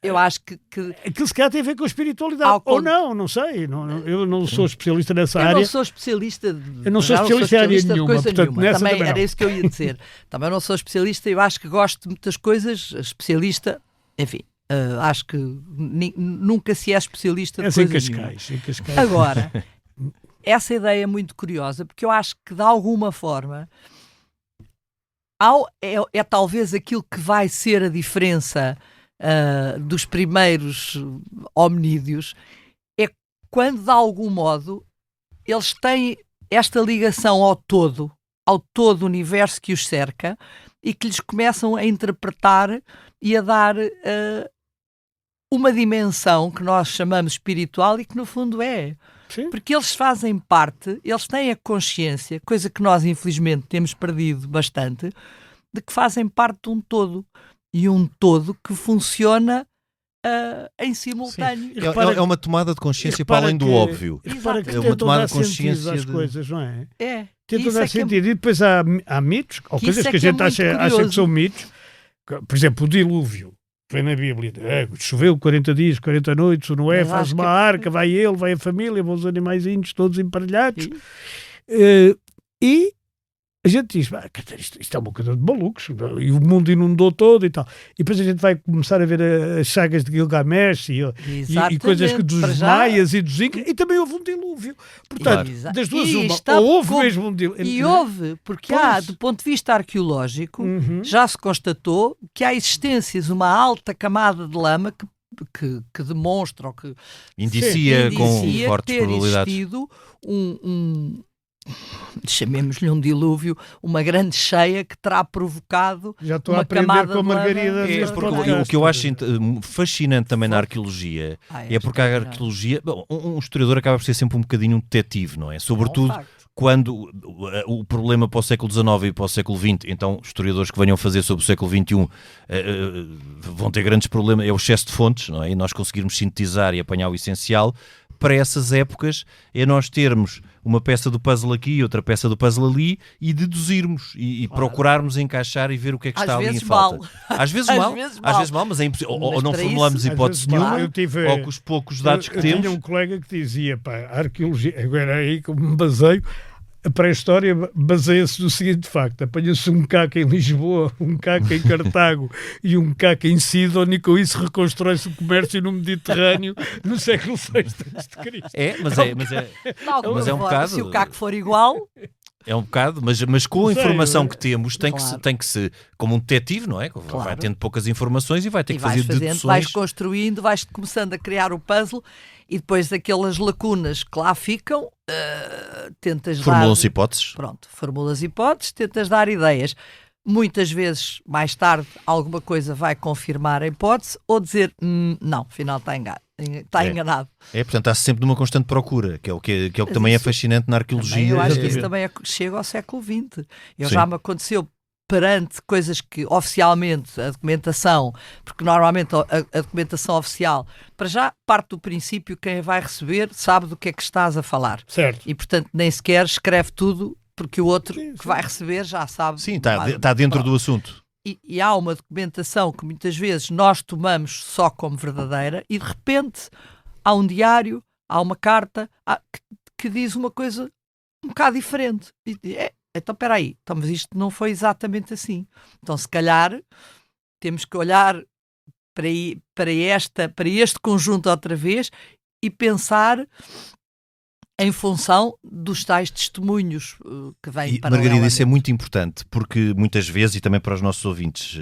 D: Eu acho que...
G: Aquilo se calhar tem a ver com a espiritualidade. Ou não sei. Eu não sou especialista nessa área.
D: Eu não sou especialista
G: em área nenhuma. Portanto,
D: também era isso que eu ia dizer. Também não sou especialista. Eu acho que gosto de muitas coisas. Especialista, enfim. Acho que nunca se é especialista de
G: em
D: coisas
G: Cascais, em Cascais.
D: Agora, essa ideia é muito curiosa, porque eu acho que de alguma forma é talvez aquilo que vai ser a diferença dos primeiros hominídeos, é quando de algum modo eles têm esta ligação ao todo universo que os cerca e que lhes começam a interpretar e a dar uma dimensão que nós chamamos espiritual e que no fundo é.
G: Sim.
D: Porque eles fazem parte, eles têm a consciência, coisa que nós infelizmente temos perdido bastante, de que fazem parte de um todo. E um todo que funciona em simultâneo.
C: É uma tomada de consciência para além do óbvio.
G: Repara que
C: É uma tomada de consciência
G: às coisas, não é?
D: Tentam
G: dar sentido. E depois há mitos, ou coisas que a gente acha que são mitos. Por exemplo, o dilúvio. Vem na Bíblia, choveu 40 dias, 40 noites, o Noé faz uma arca, vai ele, vai a família, vão os animaizinhos todos emparelhados. E a gente diz, isto é uma coisa de malucos, e o mundo inundou todo e tal. E depois a gente vai começar a ver as sagas de Gilgamesh e coisas dos maias e dos incas, e também houve um dilúvio. Portanto, das duas ou houve mesmo um dilúvio.
D: E houve, porque do ponto de vista arqueológico, já se constatou que há existências, uma alta camada de lama que demonstra ou que
C: indicia com fortes
D: ter
C: probabilidades
D: existido chamemos-lhe um dilúvio, uma grande cheia que terá provocado
G: já estou
D: uma
G: a aprender
D: camada
G: com a
D: de lama.
G: Margarida.
C: O que eu acho fascinante também na arqueologia é porque a arqueologia, um historiador acaba por ser sempre um bocadinho um detetive, não é? Sobretudo quando o problema para o século XIX e para o século XX, então historiadores que venham fazer sobre o século XXI vão ter grandes problemas, é o excesso de fontes, não é? E nós conseguirmos sintetizar e apanhar o essencial. Para essas épocas é nós termos uma peça do puzzle aqui, outra peça do puzzle ali e deduzirmos e procurarmos encaixar e ver o que é que está ali em falta. Às vezes mal, mas é impossível. Ou não formulamos hipótese nenhuma, ou com os poucos dados que temos.
G: Eu tinha um colega que dizia, a arqueologia, agora aí como me baseio, a pré-história baseia-se no seguinte facto: apanha-se um caco em Lisboa, um caco em Cartago e um caco em Sidon, e com isso reconstrói-se o comércio no Mediterrâneo no século VI a.C.
C: Mas é um bocado.
D: Se o caco for igual...
C: É um bocado, mas com a informação que temos tem que ser como um detetive, não é? Vai tendo poucas informações e vai ter que fazer deduções.
D: Vais construindo, vais começando a criar o puzzle e depois daquelas lacunas que lá ficam, tentas
C: Formulam-se hipóteses.
D: Pronto, formulas hipóteses, tentas dar ideias. Muitas vezes, mais tarde, alguma coisa vai confirmar a hipótese ou dizer, não, afinal está enganado.
C: Portanto, está sempre numa constante procura, que é o que também é fascinante na arqueologia.
D: Eu acho que isso também chega ao século XX. Já me aconteceu perante coisas que oficialmente a documentação, porque normalmente a documentação oficial, para já parte do princípio que quem vai receber sabe do que é que estás a falar.
G: Certo.
D: E portanto nem sequer escreve tudo porque o outro que vai receber já sabe.
C: Sim, está dentro do assunto.
D: E há uma documentação que muitas vezes nós tomamos só como verdadeira e de repente há um diário, há uma carta que diz uma coisa um bocado diferente. Então espera aí, mas isto não foi exatamente assim. Então se calhar temos que olhar para este conjunto outra vez e pensar em função dos tais testemunhos que vêm para
C: Margarida, isso é muito importante, porque muitas vezes, e também para os nossos ouvintes,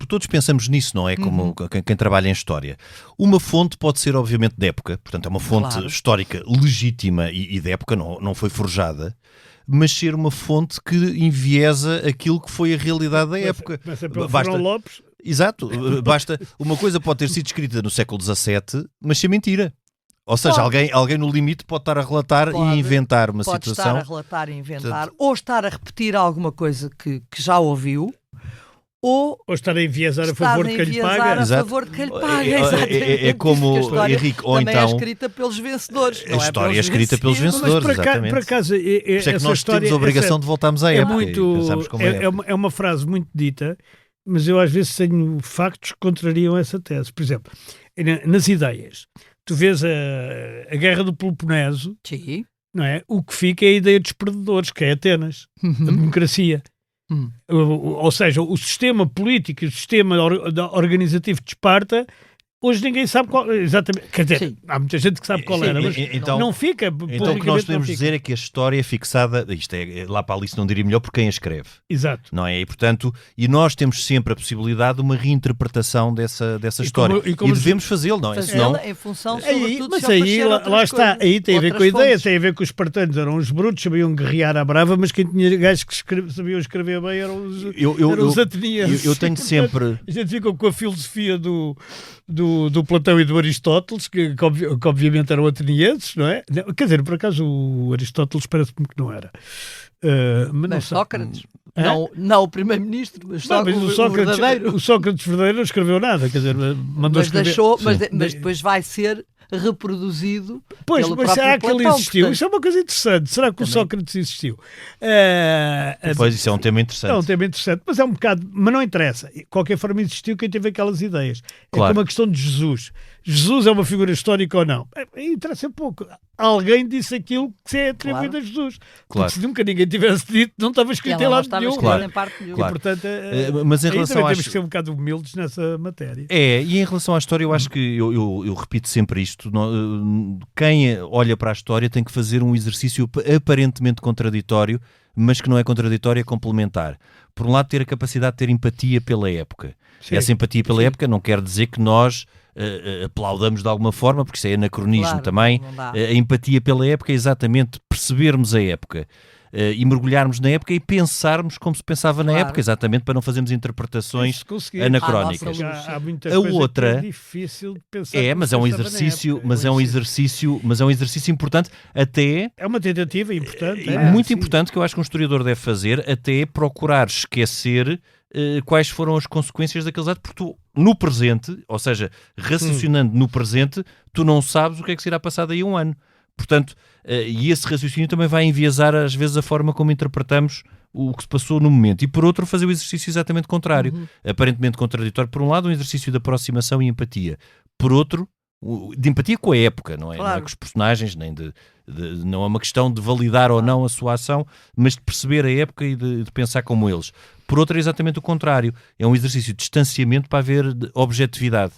C: todos pensamos nisso, não é? Como quem trabalha em história. Uma fonte pode ser, obviamente, de época, portanto é uma fonte histórica legítima e de época, não foi forjada, mas ser uma fonte que enviesa aquilo que foi a realidade da época.
G: Basta Lopes.
C: Exato, basta. Uma coisa pode ter sido escrita no século XVII, mas ser mentira. Ou seja, alguém no limite pode estar a relatar e inventar uma situação.
D: Pode estar a relatar e inventar, ou estar a repetir alguma coisa que já ouviu, ou
G: estar a enviesar a favor de quem lhe paga.
D: A favor de quem lhe paga,
C: é como, Henrique, ou então...
D: é escrita pelos vencedores.
C: A história é escrita pelos vencedores, exatamente.
G: Por acaso,
C: por isso é que nós temos a obrigação de voltarmos à época.
G: É uma frase muito dita, mas eu às vezes tenho factos que contrariam essa tese. Por exemplo, nas ideias, tu vês a Guerra do Peloponeso,
D: sim.
G: Não é? O que fica é a ideia dos perdedores, que é Atenas, a democracia. Ou seja, o sistema político, o sistema organizativo de Esparta, hoje ninguém sabe qual exatamente. Quer dizer, sim, há muita gente que sabe qual era, mas então, não fica.
C: Então o que nós podemos dizer é que a história é fixada, isto é lá para Alice não diria melhor, por quem a escreve.
G: Exato.
C: Não é? E portanto, e nós temos sempre a possibilidade de uma reinterpretação dessa história. E devemos fazê-lo, não é?
D: Senão, em função, sobretudo,
G: mas aí lá está, aí tem a ver com a ideia, tem a ver que os espartanos eram os brutos, sabiam guerrear à brava, mas quem tinha gajos que sabiam escrever bem eram os atenienses.
C: Eu tenho sempre.
G: A gente fica com a filosofia do Platão e do Aristóteles, que obviamente eram atenienses, não é? Quer dizer, por acaso o Aristóteles parece-me que não era.
D: Mas Sócrates. Não o primeiro-ministro, mas
G: o
D: verdadeiro.
G: O Sócrates verdadeiro não escreveu nada, quer dizer, mandou escrever.
D: Mas depois vai ser reproduzido
G: pelo
D: próprio
G: será
D: Platão,
G: que ele existiu?
D: Portanto...
G: Isso é uma coisa interessante. Será que também o Sócrates existiu?
C: Pois, isso é um tema interessante.
G: É um tema interessante, mas é um bocado... Mas não interessa. De qualquer forma existiu quem teve aquelas ideias.
C: Claro.
G: É como a questão de Jesus. Jesus é uma figura histórica ou não? Interessa pouco. Alguém disse aquilo que é atribuído a Jesus.
C: Claro.
G: Se nunca ninguém tivesse dito, não estava escrito em lado nenhum.
C: Claro.
G: E, portanto,
C: mas em relação
G: temos que ser um bocado humildes nessa matéria.
C: E em relação à história, eu acho que eu repito sempre isto. Quem olha para a história tem que fazer um exercício aparentemente contraditório, mas que não é contraditório, é complementar. Por um lado, ter a capacidade de ter empatia pela época. Sim. Essa empatia pela época não quer dizer que nós aplaudamos de alguma forma, porque isso é anacronismo também. A empatia pela época é exatamente percebermos a época e mergulharmos na época e pensarmos como se pensava na época, exatamente para não fazermos interpretações anacrónicas.
G: Há muita coisa
C: outra
G: que é difícil de pensar.
C: Mas é um exercício importante, até
G: é uma tentativa importante,
C: muito importante, que eu acho que um historiador deve fazer, até procurar esquecer quais foram as consequências daqueles atos, porque tu, no presente, ou seja, raciocinando no presente, tu não sabes o que é que se irá passar daí a um ano. Portanto, e esse raciocínio também vai enviesar às vezes a forma como interpretamos o que se passou no momento. E por outro, fazer o exercício exatamente contrário. Aparentemente contraditório. Por um lado, um exercício de aproximação e empatia. Por outro, de empatia com a época, não é? Claro. Não é com os personagens, nem não é uma questão de validar ou não a sua ação, mas de perceber a época e de pensar como eles. Por outro, é exatamente o contrário. É um exercício de distanciamento para haver objetividade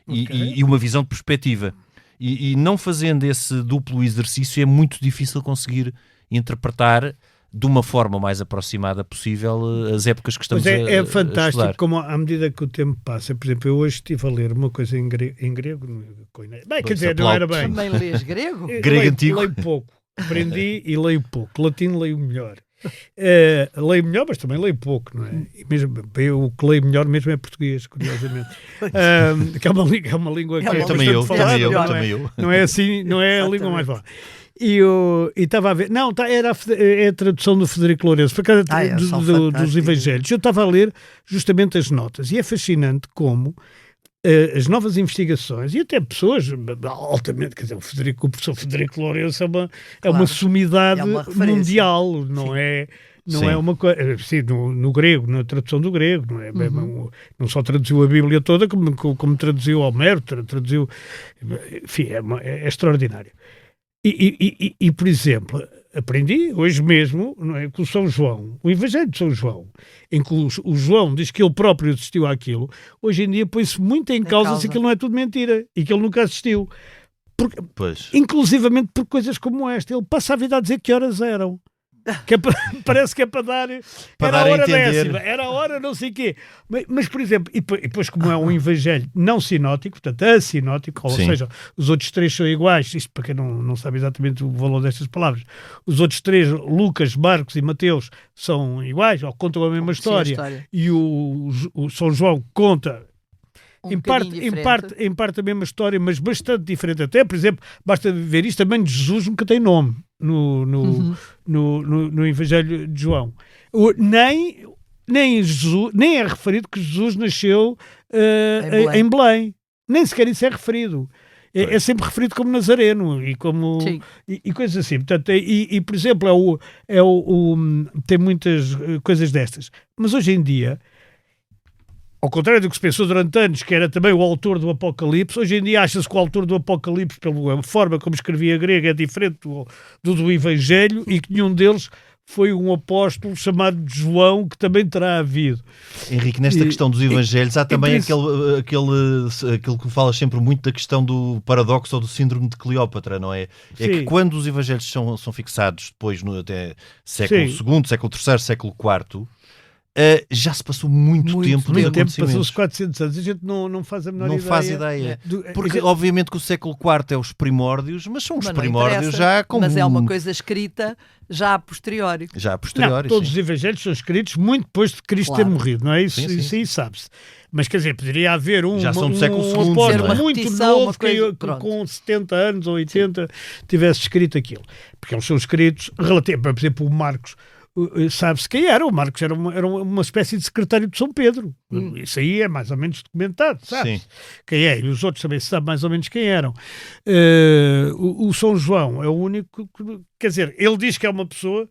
C: e uma visão de perspectiva. E não fazendo esse duplo exercício é muito difícil conseguir interpretar de uma forma mais aproximada possível as épocas que estamos a estudar.
G: É fantástico como à medida que o tempo passa. Por exemplo, eu hoje estive a ler uma coisa em grego. Quer dizer, não era bem.
D: Também lês grego?
C: Grego antigo?
G: Leio pouco. Aprendi e leio pouco. Latino leio melhor. Leio melhor, mas também leio pouco, não é? E mesmo, o que leio melhor mesmo é português, curiosamente. Que é uma língua que é
C: também eu,
G: falada,
C: também eu.
G: Não é assim, não é a língua mais falada. E estava a ver, era a tradução do Frederico Lourenço, por acaso, dos Evangelhos. Eu estava a ler justamente as notas e é fascinante como as novas investigações, e até pessoas altamente, quer dizer, o professor Frederico Lourenço é uma sumidade mundial, não é? Não é uma coisa, no grego, na tradução do grego, não é? Não só traduziu a Bíblia toda, como traduziu Homero, traduziu, enfim, é extraordinário. E, por exemplo, aprendi hoje mesmo, não é, com o São João, o Evangelho de São João, em que o João diz que ele próprio assistiu àquilo. Hoje em dia põe-se muito em causa se aquilo não é tudo mentira e que ele nunca assistiu. Inclusivamente por coisas como esta. Ele passa a vida a dizer que horas eram. Parece que é para dar era a hora décima, era a hora não sei o quê, mas por exemplo, e depois como é um evangelho não sinótico, portanto assinótico, ou seja, os outros três são iguais, isto para quem não sabe exatamente o valor destas palavras, os outros três, Lucas, Marcos e Mateus, são iguais, ou contam a mesma história. E o São João conta em parte a mesma história, mas bastante diferente até. Por exemplo, basta ver isto, também de Jesus nunca tem nome no Evangelho de João. Nem é referido que Jesus nasceu em Belém. Nem sequer isso é referido. É sempre referido como Nazareno e como e coisas assim. Portanto, por exemplo, tem muitas coisas destas. Mas hoje em dia, ao contrário do que se pensou durante anos, que era também o autor do Apocalipse, hoje em dia acha-se que o autor do Apocalipse, pela forma como escrevia grego, é diferente do Evangelho e que nenhum deles foi um apóstolo chamado João, que também terá havido.
C: Henrique, nesta questão dos evangelhos, há também aquele que falas sempre muito da questão do paradoxo ou do síndrome de Cleópatra, não é? É que quando os evangelhos são fixados depois, até século II, século III, século IV, já se passou muito tempo dos acontecimentos.
G: Passou-se 400 anos. A gente não faz a menor ideia.
C: Não faz ideia. Porque, obviamente, que o século IV é os primórdios, mas são os primórdios já como...
D: Mas é uma coisa escrita já a posteriori.
G: Todos os evangelhos são escritos muito depois de Cristo ter morrido, não é? Isso aí sabe-se. Mas, quer dizer, poderia haver um apóstolo muito novo que com 70 anos ou 80 tivesse escrito aquilo. Porque eles são escritos relativamente... Por exemplo, o Marcos... Sabe-se quem era. O Marcos era uma espécie de secretário de São Pedro. Isso aí é mais ou menos documentado, sabe? Quem é? E os outros também se sabe mais ou menos quem eram. O São João é o único... Quer dizer, ele diz que é uma pessoa,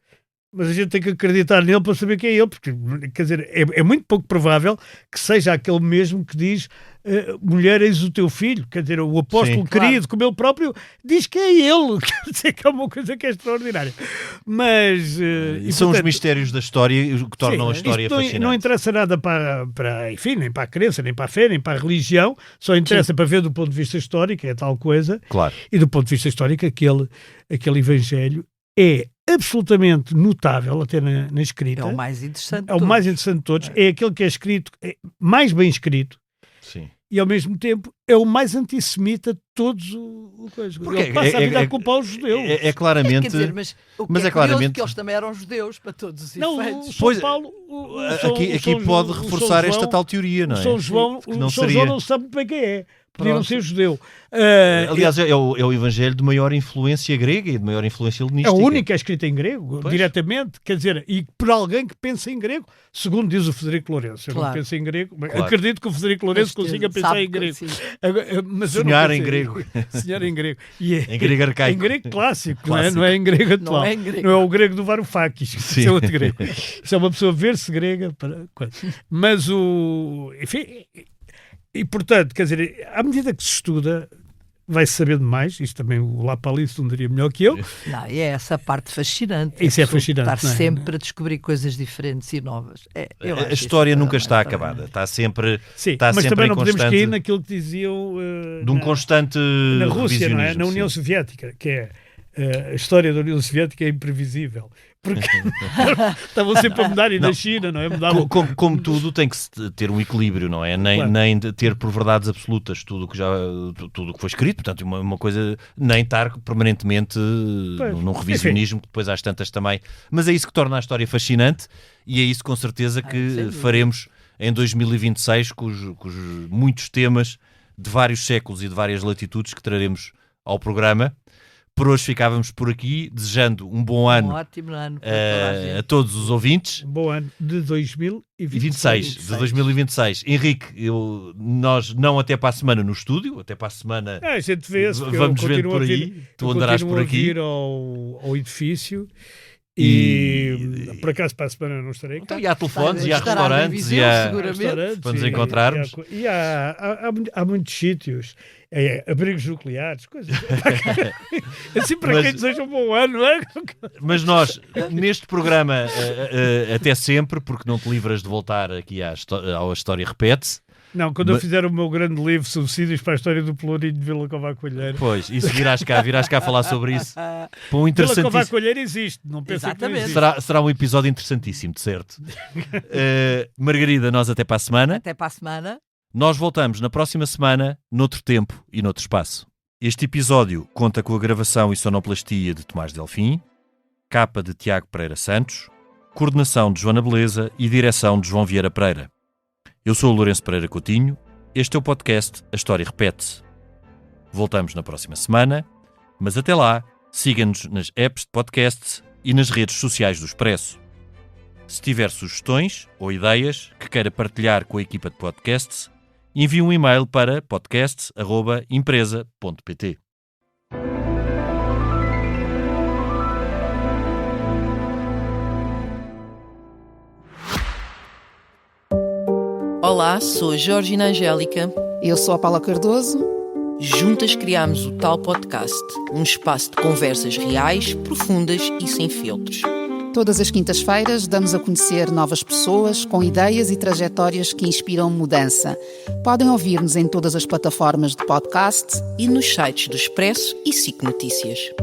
G: mas a gente tem que acreditar nele para saber quem é ele, porque, quer dizer, é muito pouco provável que seja aquele mesmo que diz mulher, eis o teu filho. Quer dizer, o apóstolo querido, como ele próprio diz que é ele. Quer dizer, que é uma coisa que é extraordinária. Mas...
C: e são os mistérios da história que tornam a história fascinante.
G: Não interessa nada enfim, nem para a crença, nem para a fé, nem para a religião. Só interessa para ver do ponto de vista histórico, é tal coisa.
C: Claro.
G: E do ponto de vista histórico, aquele evangelho é absolutamente notável, até na escrita.
D: É o mais interessante
G: de todos. É aquele que é escrito, mais bem escrito.
C: Sim.
G: E ao mesmo tempo é o mais antissemita de todos os... Ele passa a vida a culpar os judeus.
C: É claramente...
D: Quer dizer, mas
C: é claramente
D: que eles também eram judeus para todos os
G: efeitos.
C: O São Paulo... Aqui pode reforçar esta tal teoria, não é?
G: O São João não sabe bem quem é. Podia não ser judeu.
C: Aliás, é o evangelho de maior influência grega e de maior influência helenística.
G: É o único que é escrito em grego, diretamente, quer dizer, e por alguém que pensa em grego, segundo diz o Frederico Lourenço. Eu não penso em grego, acredito que o Frederico Lourenço consiga pensar em grego. Mas
C: sonhar em grego.
G: Sonhar em grego.
C: Em grego arcaico.
G: Em grego clássico. Não é em grego atual. Não é o grego do Varoufakis. Isso é outro grego. Isso é uma pessoa ver-se grega. Mas enfim... E, portanto, quer dizer, à medida que se estuda, vai-se sabendo mais. Isto também o Lapalisse não diria melhor que eu.
D: Não, e é essa parte fascinante.
G: Isso é fascinante.
D: Estar sempre a descobrir coisas diferentes e novas.
C: A história nunca está acabada. Está sempre
G: mas também não podemos cair naquilo que diziam...
C: de um constante
G: na Rússia, não é? Na União
C: sim.
G: Soviética, que é... a história da União Soviética é imprevisível. Porque estavam sempre a mudar, e na China, não é?
C: Como tudo, tem que ter um equilíbrio, não é? Nem ter por verdades absolutas tudo o que foi escrito, portanto, uma coisa, nem estar permanentemente num revisionismo, que depois às tantas também. Mas é isso que torna a história fascinante, e é isso com certeza que faremos em 2026, com os muitos temas de vários séculos e de várias latitudes que traremos ao programa. Por hoje ficávamos por aqui, desejando um bom ano,
D: ótimo ano
C: a todos os ouvintes.
G: Um bom ano de 2026.
C: Henrique, nós não até para a semana no estúdio, até para a semana
G: a gente vê-se,
C: vamos ver por aí, tu andarás por aqui.
G: Ir ao edifício. E por acaso para a semana não estarei cá.
C: Então, e há telefones, e há restaurantes, e há para nos encontrarmos.
G: E há muitos sítios, abrigos nucleares, coisas assim para quem deseja um bom ano, não é?
C: Mas nós, neste programa, até sempre, porque não te livras de voltar aqui à História Repete-se.
G: Não, quando eu fizer o meu grande livro, Subsídios para a História do Pelourinho de Vila Covalho.
C: Pois, isso virás cá falar sobre isso.
G: Vila Covalho existe, não pensa que não existe.
C: Será um episódio interessantíssimo, de certo. Margarida, nós até para a semana.
D: Até para a semana.
C: Nós voltamos na próxima semana, noutro tempo e noutro espaço. Este episódio conta com a gravação e sonoplastia de Tomás Delfim, capa de Tiago Pereira Santos, coordenação de Joana Beleza e direção de João Vieira Pereira. Eu sou o Lourenço Pereira Coutinho, este é o podcast A História Repete-se. Voltamos na próxima semana, mas até lá, siga-nos nas apps de podcasts e nas redes sociais do Expresso. Se tiver sugestões ou ideias que queira partilhar com a equipa de podcasts, envie um e-mail para podcasts@empresa.pt.
E: Olá, sou a Georgina Angélica.
F: Eu sou a Paula Cardoso.
E: Juntas criámos o Tal Podcast, um espaço de conversas reais, profundas e sem filtros.
F: Todas as quintas-feiras damos a conhecer novas pessoas com ideias e trajetórias que inspiram mudança. Podem ouvir-nos em todas as plataformas de podcast
E: e nos sites do Expresso e SIC Notícias.